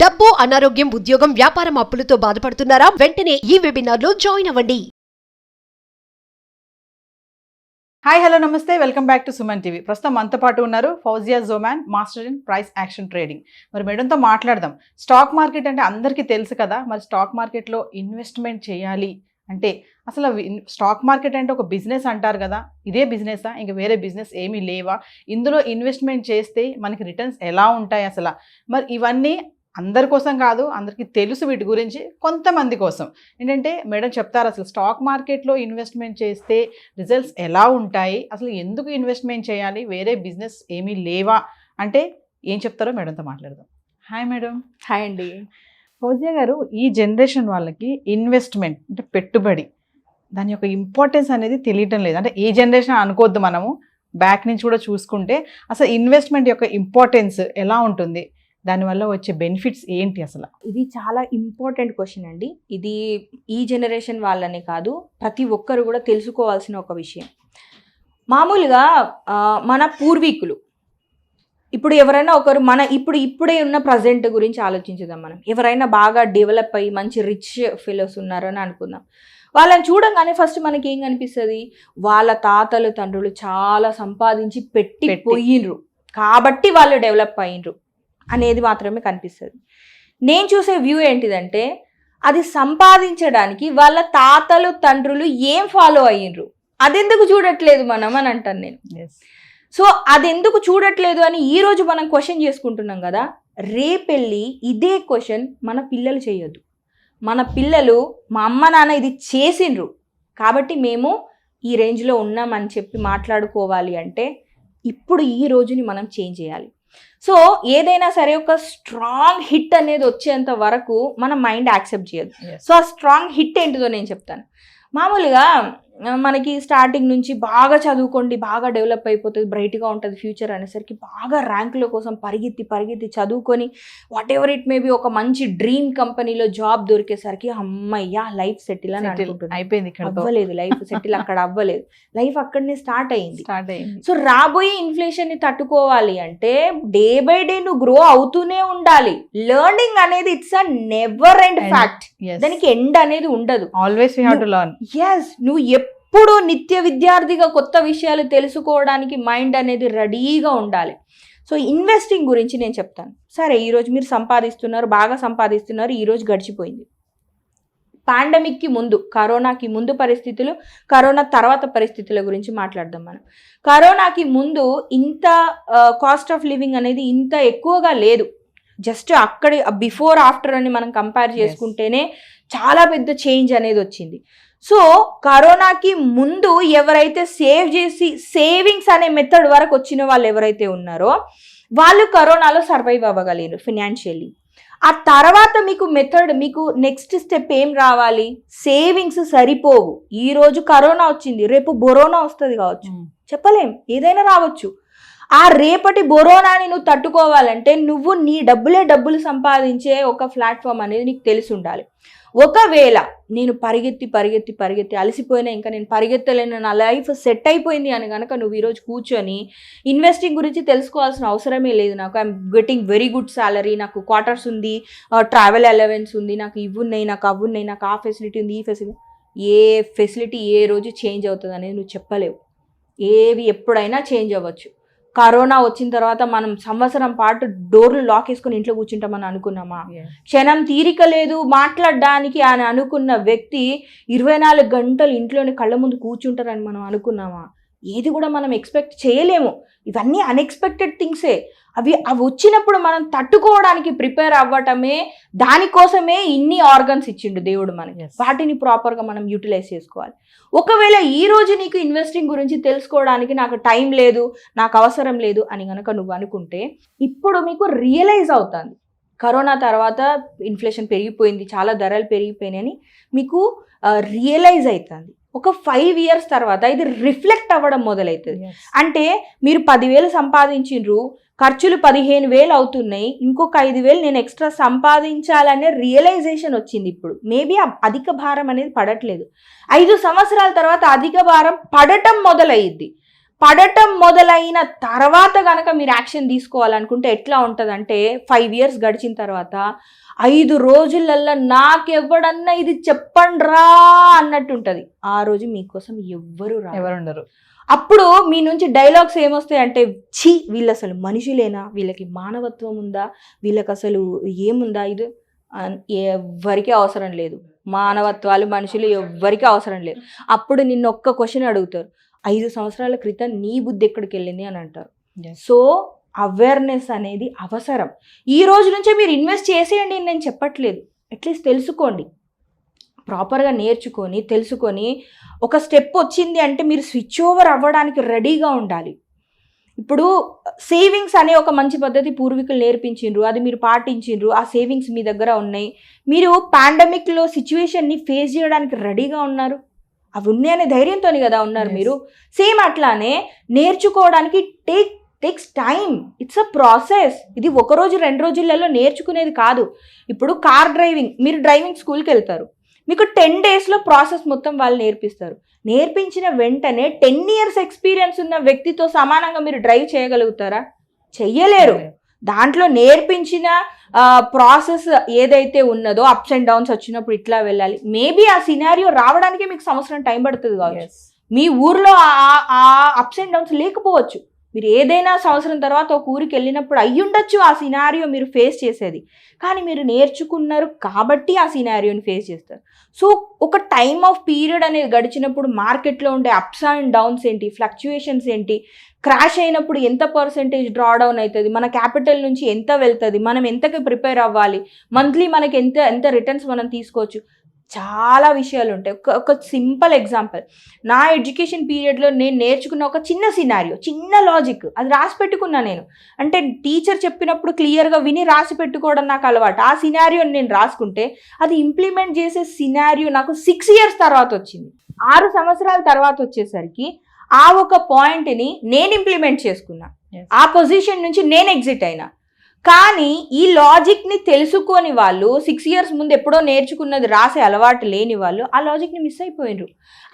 డబ్బు, అనారోగ్యం, ఉద్యోగం, వ్యాపారం అప్పులతో బాధపడుతున్నారా? వెంటనే ఈ వెబినార్ లో జాయిన్ అవ్వండి. హాయ్ హలో నమస్తే, welcome back to Suman TV. ప్రస్తుతం మనతో పాటు ఉన్నారు Fauzia Joman, master in price action trading. మరి మేడంతో మాట్లాడదాం. స్టాక్ మార్కెట్ అంటే అందరికీ తెలుసు కదా, మరి స్టాక్ మార్కెట్లో ఇన్వెస్ట్మెంట్ చేయాలి అంటే అసలు స్టాక్ మార్కెట్ అంటే ఒక బిజినెస్ అంటారు కదా, ఇదే బిజినెసా, ఇంకా వేరే బిజినెస్ ఏమీ లేవా, ఇందులో ఇన్వెస్ట్మెంట్ చేస్తే మనకి రిటర్న్స్ ఎలా ఉంటాయి అసలు? మరి ఇవన్నీ అందరి కోసం కాదు, అందరికీ తెలుసు వీటి గురించి, కొంతమంది కోసం ఏంటంటే మేడం చెప్తారు అసలు స్టాక్ మార్కెట్లో ఇన్వెస్ట్మెంట్ చేస్తే రిజల్ట్స్ ఎలా ఉంటాయి, అసలు ఎందుకు ఇన్వెస్ట్మెంట్ చేయాలి, వేరే బిజినెస్ ఏమీ లేవా అంటే ఏం చెప్తారో మేడంతో మాట్లాడదాం. Hi madam. హాయ్ అండి. ఫౌజియా గారు, ఈ జనరేషన్ వాళ్ళకి ఇన్వెస్ట్మెంట్ అంటే పెట్టుబడి, దాని యొక్క ఇంపార్టెన్స్ అనేది తెలియటం లేదు. అంటే ఈ జనరేషన్ అనుకోవద్దు, మనము బ్యాక్ నుంచి కూడా చూసుకుంటే అసలు ఇన్వెస్ట్మెంట్ యొక్క ఇంపార్టెన్స్ ఎలా ఉంటుంది, దానివల్ల వచ్చే బెనిఫిట్స్ ఏంటి అసలు? ఇది చాలా ఇంపార్టెంట్ క్వశ్చన్ అండి. ఇది ఈ జనరేషన్ వాళ్ళనే కాదు, ప్రతి ఒక్కరు కూడా తెలుసుకోవాల్సిన ఒక విషయం. మామూలుగా మన పూర్వీకులు, ఇప్పుడు ఎవరైనా ఒకరు ఇప్పుడే ఉన్న ప్రజెంట్ గురించి ఆలోచించుదాం. మనం ఎవరైనా బాగా డెవలప్ అయ్యి మంచి రిచ్ ఫెలోస్ ఉన్నారని అనుకుందాం. వాళ్ళని చూడంగానే ఫస్ట్ మనకి ఏం కనిపిస్తుంది, వాళ్ళ తాతలు తండ్రులు చాలా సంపాదించి పెట్టి పోయినరు కాబట్టి వాళ్ళు డెవలప్ అయ్యిండ్రు అనేది మాత్రమే కనిపిస్తుంది. నేను చూసే వ్యూ ఏంటిదంటే, అది సంపాదించడానికి వాళ్ళ తాతలు తండ్రులు ఏం ఫాలో అయ్యిండ్రు అదెందుకు చూడట్లేదు మనం అని అంటాను నేను. సో అదెందుకు చూడట్లేదు అని ఈరోజు మనం క్వశ్చన్ చేసుకుంటున్నాం కదా. రేపెళ్ళి ఇదే క్వశ్చన్ మన పిల్లలు చేయొద్దు. మన పిల్లలు మా అమ్మ నాన్న ఇది చేసిండ్రు కాబట్టి మేము ఈ రేంజ్లో ఉన్నామని చెప్పి మాట్లాడుకోవాలి అంటే ఇప్పుడు ఈ రోజుని మనం చేంజ్ చేయాలి. సో ఏదైనా సరే ఒక స్ట్రాంగ్ హిట్ అనేది వచ్చేంత వరకు మన మైండ్ యాక్సెప్ట్ చేయదు. సో ఆ స్ట్రాంగ్ హిట్ ఏంటిదో నేను చెప్తాను. మామూలుగా మనకి స్టార్టింగ్ నుంచి బాగా చదువుకోండి, బాగా డెవలప్ అయిపోతుంది, బ్రైట్గా ఉంటుంది ఫ్యూచర్ అనేసరికి బాగా ర్యాంకుల కోసం పరిగెత్తి చదువుకొని వాట్ ఎవర్ ఇట్ మేబీ ఒక మంచి డ్రీమ్ కంపెనీలో జాబ్ దొరికేసరికి అమ్మయ్యా లైఫ్ సెటిల్ అని అయిపోయింది. అవ్వలేదు, లైఫ్ సెటిల్ అక్కడ అవ్వలేదు, లైఫ్ అక్కడనే స్టార్ట్ అయింది. సో రాబోయే ఇన్ఫ్లేషన్ ని తట్టుకోవాలి అంటే డే బై డే నువ్వు గ్రో అవుతూనే ఉండాలి. లెర్నింగ్ అనేది it's a never end fact, దానికి ఎండ్ అనేది ఉండదు. Always we have to learn. yes నువ్వు ఎప్పుడు నిత్య విద్యార్థిగా కొత్త విషయాలు తెలుసుకోవడానికి మైండ్ అనేది రెడీగా ఉండాలి. సో ఇన్వెస్టింగ్ గురించి నేను చెప్తాను. సరే, ఈరోజు మీరు సంపాదిస్తున్నారు, బాగా సంపాదిస్తున్నారు, ఈరోజు గడిచిపోయింది. పాండమిక్కి ముందు, కరోనాకి ముందు పరిస్థితులు, కరోనా తర్వాత పరిస్థితుల గురించి మాట్లాడదాం మనం. కరోనాకి ముందు ఇంత కాస్ట్ ఆఫ్ లివింగ్ అనేది ఇంత ఎక్కువగా లేదు. జస్ట్ అక్కడి బిఫోర్ ఆఫ్టర్ అని మనం కంపేర్ చేసుకుంటేనే చాలా పెద్ద చేంజ్ అనేది వచ్చింది. సో కరోనాకి ముందు ఎవరైతే సేవ్ చేసి సేవింగ్స్ అనే మెథడ్ వరకు వచ్చిన వాళ్ళు ఎవరైతే ఉన్నారో వాళ్ళు కరోనాలో సర్వైవ్ అవ్వగలిగారు ఫినాన్షియల్లీ. ఆ తర్వాత మీకు నెక్స్ట్ స్టెప్ ఏం రావాలి, సేవింగ్స్ సరిపోవు. ఈరోజు కరోనా వచ్చింది, రేపు బొరోనా వస్తుంది కావచ్చు, చెప్పలేం, ఏదైనా రావచ్చు. ఆ రేపటి బొరోనాని నువ్వు తట్టుకోవాలంటే నువ్వు నీ డబ్బులు సంపాదించే ఒక ప్లాట్ఫామ్ అనేది నీకు తెలిసి ఉండాలి. ఒకవేళ నేను పరిగెత్తి అలసిపోయినా, ఇంకా నేను పరిగెత్తలేను, నా లైఫ్ సెట్ అయిపోయింది అని కనుక నువ్వు ఈరోజు కూర్చొని ఇన్వెస్టింగ్ గురించి తెలుసుకోవాల్సిన అవసరమే లేదు. నాకు I'm getting very good salary, నాకు క్వార్టర్స్ ఉంది, ట్రావెల్ అలవెన్స్ ఉంది, నాకు ఇవి ఉన్నాయి, నాకు అవి ఉన్నాయి, నాకు ఆ ఫెసిలిటీ ఉంది, ఈ ఫెసిలిటీ, ఏ ఫెసిలిటీ ఏ రోజు చేంజ్ అవుతుంది అనేది నువ్వు చెప్పలేవు. ఏవి ఎప్పుడైనా చేంజ్ అవ్వచ్చు. కరోనా వచ్చిన తర్వాత మనం సంవత్సరం పాటు డోర్లు లాక్ వేసుకొని ఇంట్లో కూర్చుంటామని అనుకున్నామా? క్షణం తీరిక లేదు మాట్లాడడానికి అని అనుకున్న వ్యక్తి 24 గంటలు ఇంట్లోనే కళ్ళ ముందు కూర్చుంటారని మనం అనుకున్నామా? ఏది కూడా మనం ఎక్స్పెక్ట్ చేయలేము. ఇవన్నీ అన్ఎక్స్పెక్టెడ్ థింగ్సే. అవి వచ్చినప్పుడు మనం తట్టుకోవడానికి ప్రిపేర్ అవ్వటమే, దానికోసమే ఇన్ని ఆర్గన్స్ ఇచ్చిండు దేవుడు మనకి. వాటిని ప్రాపర్గా మనం యూటిలైజ్ చేసుకోవాలి. ఒకవేళ ఈ రోజు నీకు ఇన్వెస్టింగ్ గురించి తెలుసుకోవడానికి నాకు టైం లేదు, నాకు అవసరం లేదు అని కనుక నువ్వు అనుకుంటే, ఇప్పుడు మీకు రియలైజ్ అవుతుంది కరోనా తర్వాత ఇన్ఫ్లేషన్ పెరిగిపోయింది, చాలా ధరలు పెరిగిపోయినాయని మీకు రియలైజ్ అవుతుంది. ఒక 5 years తర్వాత ఇది రిఫ్లెక్ట్ అవ్వడం మొదలవుతుంది. అంటే మీరు 10,000 సంపాదించిండ్రు, ఖర్చులు 15,000 అవుతున్నాయి, ఇంకొక 5,000 నేను ఎక్స్ట్రా సంపాదించాలనే రియలైజేషన్ వచ్చింది. ఇప్పుడు మేబీ అధిక భారం అనేది పడట్లేదు. 5 సంవత్సరాల తర్వాత అధిక భారం పడటం మొదలయ్యిద్ది. పడటం మొదలైన తర్వాత కనుక మీరు యాక్షన్ తీసుకోవాలనుకుంటే ఎట్లా ఉంటుందంటే 5 years గడిచిన తర్వాత 5 రోజులల్లో నాకెవ్వడన్నా ఇది చెప్పండ్రా అన్నట్టు ఉంటుంది. ఆ రోజు మీకోసం ఎవరుండరు. అప్పుడు మీ నుంచి డైలాగ్స్ ఏమొస్తాయి అంటే, ఛీ వీళ్ళు అసలు మనుషులేనా, వీళ్ళకి మానవత్వం ఉందా, వీళ్ళకి అసలు ఏముందా, ఇది ఎవ్వరికీ అవసరం లేదు. మానవత్వాలు మనుషులు ఎవ్వరికీ అవసరం లేదు. అప్పుడు నిన్ను ఒక్క క్వశ్చన్ అడుగుతారు, 5 సంవత్సరాల క్రితం నీ బుద్ధి ఎక్కడికి వెళ్ళింది అని అంటారు. సో అవేర్నెస్ అనేది అవసరం. ఈ రోజు నుంచే మీరు ఇన్వెస్ట్ చేసేయండి నేను చెప్పట్లేదు, అట్లీస్ట్ తెలుసుకోండి, ప్రాపర్గా నేర్చుకొని తెలుసుకొని ఒక స్టెప్ వచ్చింది అంటే మీరు స్విచ్ ఓవర్ అవ్వడానికి రెడీగా ఉండాలి. ఇప్పుడు సేవింగ్స్ అనే ఒక మంచి పద్ధతి పూర్వీకులు నేర్పించిండ్రు, అది మీరు పాటించిండ్రు, ఆ సేవింగ్స్ మీ దగ్గర ఉన్నాయి. మీరు పాండమిక్లో సిచ్యువేషన్ని ఫేస్ చేయడానికి రెడీగా ఉన్నారు, అవి ఉన్నాయనే ధైర్యంతో కదా ఉన్నారు మీరు. సేమ్ అట్లానే నేర్చుకోవడానికి takes time, it's a process. ఇది 1 రోజు 2 రోజులలో నేర్చుకునేది కాదు. ఇప్పుడు కార్ డ్రైవింగ్, మీరు డ్రైవింగ్ స్కూల్కి వెళ్తారు, మీకు 10 daysలో ప్రాసెస్ మొత్తం వాళ్ళు నేర్పిస్తారు. నేర్పించిన వెంటనే 10 years ఎక్స్పీరియన్స్ ఉన్న వ్యక్తితో సమానంగా మీరు డ్రైవ్ చేయగలుగుతారా? చెయ్యలేరు. దాంట్లో నేర్పించిన ప్రాసెస్ ఏదైతే ఉన్నదో, అప్స్ అండ్ డౌన్స్ వచ్చినప్పుడు ఇట్లా వెళ్ళాలి, మేబీ ఆ సినారియో రావడానికి మీకు సంవత్సరం టైం పడుతుంది కావచ్చు. మీ ఊర్లో ఆ అప్స్ అండ్ డౌన్స్ లేకపోవచ్చు. మీరు ఏదైనా సంవత్సరం తర్వాత ఒక ఊరికి వెళ్ళినప్పుడు అయ్యుండొచ్చు ఆ సినారియో మీరు ఫేస్ చేసేది, కానీ మీరు నేర్చుకున్నారు కాబట్టి ఆ సినారియోని ఫేస్ చేస్తారు. సో ఒక టైమ్ ఆఫ్ పీరియడ్ అనేది గడిచినప్పుడు మార్కెట్లో ఉండే అప్స్ అండ్ డౌన్స్ ఏంటి, ఫ్లక్చుయేషన్స్ ఏంటి, క్రాష్ అయినప్పుడు ఎంత పర్సెంటేజ్ డ్రా డౌన్ అవుతుంది, మన క్యాపిటల్ నుంచి ఎంత వెళ్తుంది, మనం ఎంతకి ప్రిపేర్ అవ్వాలి, మంత్లీ మనకి ఎంత రిటర్న్స్ మనం తీసుకోవచ్చు, చాలా విషయాలు ఉంటాయి. ఒక సింపుల్ ఎగ్జాంపుల్, నా ఎడ్యుకేషన్ పీరియడ్లో నేను నేర్చుకున్న ఒక చిన్న సినారియో, చిన్న లాజిక్, అది రాసి పెట్టుకున్నా నేను. అంటే టీచర్ చెప్పినప్పుడు క్లియర్గా విని రాసి పెట్టుకోవడం నాకు అలవాటు. ఆ సినారియోని నేను రాసుకుంటే అది ఇంప్లిమెంట్ చేసే సినారియో నాకు 6 years తర్వాత వచ్చింది. 6 సంవత్సరాల తర్వాత వచ్చేసరికి ఆ ఒక పాయింట్ని నేను ఇంప్లిమెంట్ చేసుకున్నా, ఆ పొజిషన్ నుంచి నేను ఎగ్జిట్ అయినా. కానీ ఈ లాజిక్ని తెలుసుకొని వాళ్ళు 6 years ముందు ఎప్పుడో నేర్చుకున్నది రాసే అలవాటు లేని వాళ్ళు ఆ లాజిక్ని మిస్ అయిపోయినారు.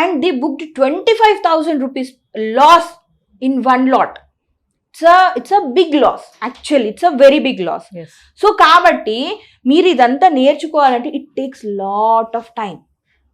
And the booked 25,000 rupees loss in 1 lot. It's a big loss, actually it's a very big loss. So కాబట్టి మీరు ఇదంతా నేర్చుకోవాలంటే it takes lot of time.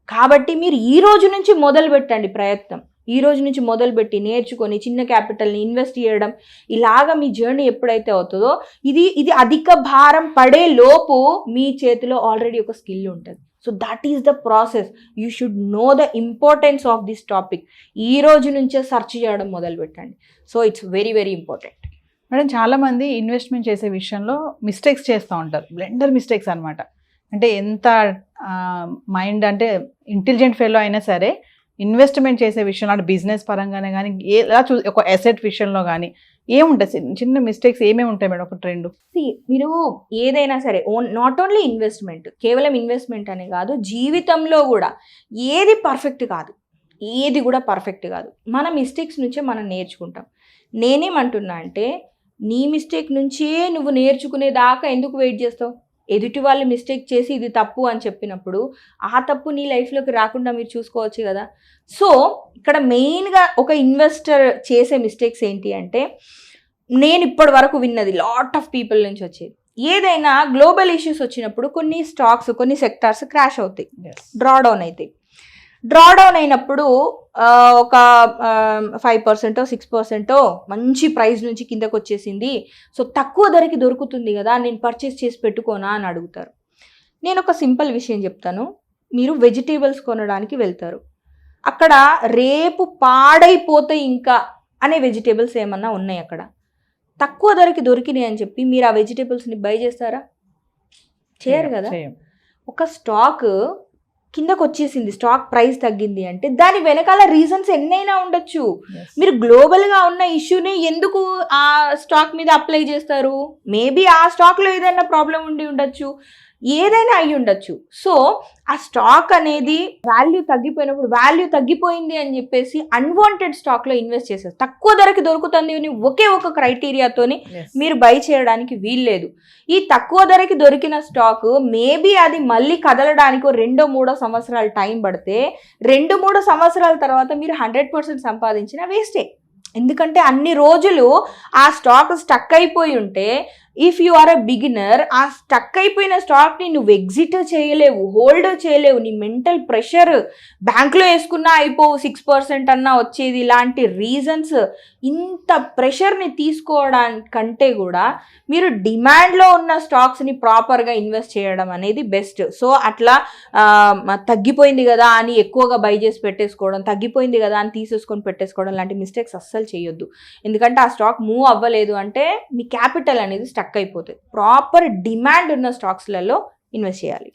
కాబట్టి మీరు ఈ రోజు నుంచి మొదలు పెట్టండి ప్రయత్నం. ఈ రోజు నుంచి మొదలుపెట్టి నేర్చుకొని చిన్న క్యాపిటల్ని ఇన్వెస్ట్ చేయడం, ఇలాగా మీ జర్నీ ఎప్పుడైతే అవుతుందో ఇది అధిక భారం పడే లోపు మీ చేతిలో ఆల్రెడీ ఒక స్కిల్ ఉంటుంది. So that is the process. You should know the importance of this topic. ఈ రోజు నుంచే సెర్చ్ చేయడం మొదలు పెట్టండి. So it's very very important. Madam, చాలామంది ఇన్వెస్ట్మెంట్ చేసే విషయంలో మిస్టేక్స్ చేస్తూ ఉంటారు, బ్లెండర్ మిస్టేక్స్ అనమాట. అంటే ఎంత మైండ్ అంటే ఇంటెలిజెంట్ ఫెలో అయినా సరే ఇన్వెస్ట్మెంట్ చేసే విషయంలో, అంటే బిజినెస్ పరంగానే కానీ, ఎలా ఒక అసెట్ విషయంలో కానీ ఏముంటాయి చిన్న మిస్టేక్స్ ఏమేమి ఉంటాయి మేడం? ఒక ట్రెండ్, మీరు ఏదైనా సరే నాట్ ఓన్లీ ఇన్వెస్ట్మెంట్, కేవలం ఇన్వెస్ట్మెంట్ అనే కాదు, జీవితంలో కూడా ఏది పర్ఫెక్ట్ కాదు, ఏది కూడా పర్ఫెక్ట్ కాదు. మన మిస్టేక్స్ నుంచే మనం నేర్చుకుంటాం. నేనేమంటున్నా అంటే, నీ మిస్టేక్ నుంచే నువ్వు నేర్చుకునేదాకా ఎందుకు వెయిట్ చేస్తావు? ఎదుటి వాళ్ళు మిస్టేక్ చేసి ఇది తప్పు అని చెప్పినప్పుడు ఆ తప్పు నీ లైఫ్లోకి రాకుండా మీరు చూసుకోవచ్చు కదా. సో ఇక్కడ మెయిన్గా ఒక ఇన్వెస్టర్ చేసే మిస్టేక్స్ ఏంటి అంటే, నేను ఇప్పటి వరకు విన్నది లాట్ ఆఫ్ పీపుల్ నుంచి వచ్చేది, ఏదైనా గ్లోబల్ ఇష్యూస్ వచ్చినప్పుడు కొన్ని స్టాక్స్, కొన్ని సెక్టార్స్ క్రాష్ అవుతాయి, డ్రాడౌన్ అవుతాయి. డ్రాడౌన్ అయినప్పుడు ఒక 5% 6% మంచి ప్రైస్ నుంచి కిందకు వచ్చేసింది, సో తక్కువ ధరకి దొరుకుతుంది కదా, నేను పర్చేస్ చేసి పెట్టుకోనా అని అడుగుతారు. నేను ఒక సింపుల్ విషయం చెప్తాను. మీరు వెజిటేబుల్స్ కొనడానికి వెళ్తారు, అక్కడ రేపు పాడైపోతాయి ఇంకా అనే వెజిటేబుల్స్ ఏమన్నా ఉన్నాయి, అక్కడ తక్కువ ధరకి దొరికినాయి అని చెప్పి మీరు ఆ వెజిటేబుల్స్ని బై చేస్తారా? చేయరు కదా. ఒక స్టాక్ కిందకు వచ్చేసింది, స్టాక్ ప్రైస్ తగ్గింది అంటే దాని వెనకాల రీజన్స్ ఎన్నైనా ఉండొచ్చు. మీరు గ్లోబల్గా ఉన్న ఇష్యూని ఎందుకు ఆ స్టాక్ మీద అప్లై చేస్తారు? మేబీ ఆ స్టాక్లో ఏదైనా ప్రాబ్లం ఉండి ఉండొచ్చు, ఏదైనా అయ్యి ఉండొచ్చు. సో ఆ స్టాక్ అనేది వాల్యూ తగ్గిపోయినప్పుడు వాల్యూ తగ్గిపోయింది అని చెప్పేసి అన్వాంటెడ్ స్టాక్లో ఇన్వెస్ట్ చేస్తారు. తక్కువ ధరకి దొరుకుతుంది అని ఒకే ఒక క్రైటీరియాతోని మీరు బై చేయడానికి వీల్లేదు. ఈ తక్కువ ధరకి దొరికిన స్టాక్ మేబీ అది మళ్ళీ కదలడానికి 2-3 సంవత్సరాలు టైం పడితే 2-3 సంవత్సరాల తర్వాత మీరు 100% సంపాదించిన వేస్టే. ఎందుకంటే అన్ని రోజులు ఆ స్టాక్ స్టక్ అయిపోయి ఉంటే if you are a beginner, ఆ స్టక్ అయిపోయిన స్టాక్ని నువ్వు ఎగ్జిట్ చేయలేవు, హోల్డ్ చేయలేవు. నీ మెంటల్ ప్రెషర్, బ్యాంక్లో వేసుకున్నా అయిపోవు 6% అన్నా వచ్చేది, ఇలాంటి రీజన్స్. ఇంత ప్రెషర్ని తీసుకోవడానికంటే కూడా మీరు డిమాండ్లో ఉన్న స్టాక్స్ని ప్రాపర్గా ఇన్వెస్ట్ చేయడం అనేది బెస్ట్. సో అట్లా తగ్గిపోయింది కదా అని ఎక్కువగా బై చేసి పెట్టేసుకోవడం, తగ్గిపోయింది కదా అని తీసేసుకొని పెట్టేసుకోవడం లాంటి మిస్టేక్స్ అస్సలు చేయొద్దు. ఎందుకంటే ఆ స్టాక్ మూవ్ అవ్వలేదు అంటే మీ క్యాపిటల్ అనేది స్టక్ అయిపోతుంది. ప్రాపర్ డిమాండ్ ఉన్న స్టాక్స్లలో ఇన్వెస్ట్ చేయాలి.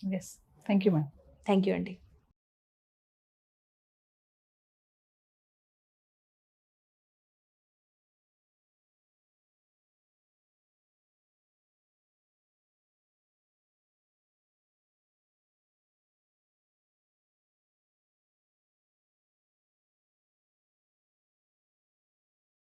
Thank you ma'am. Thank you అండి.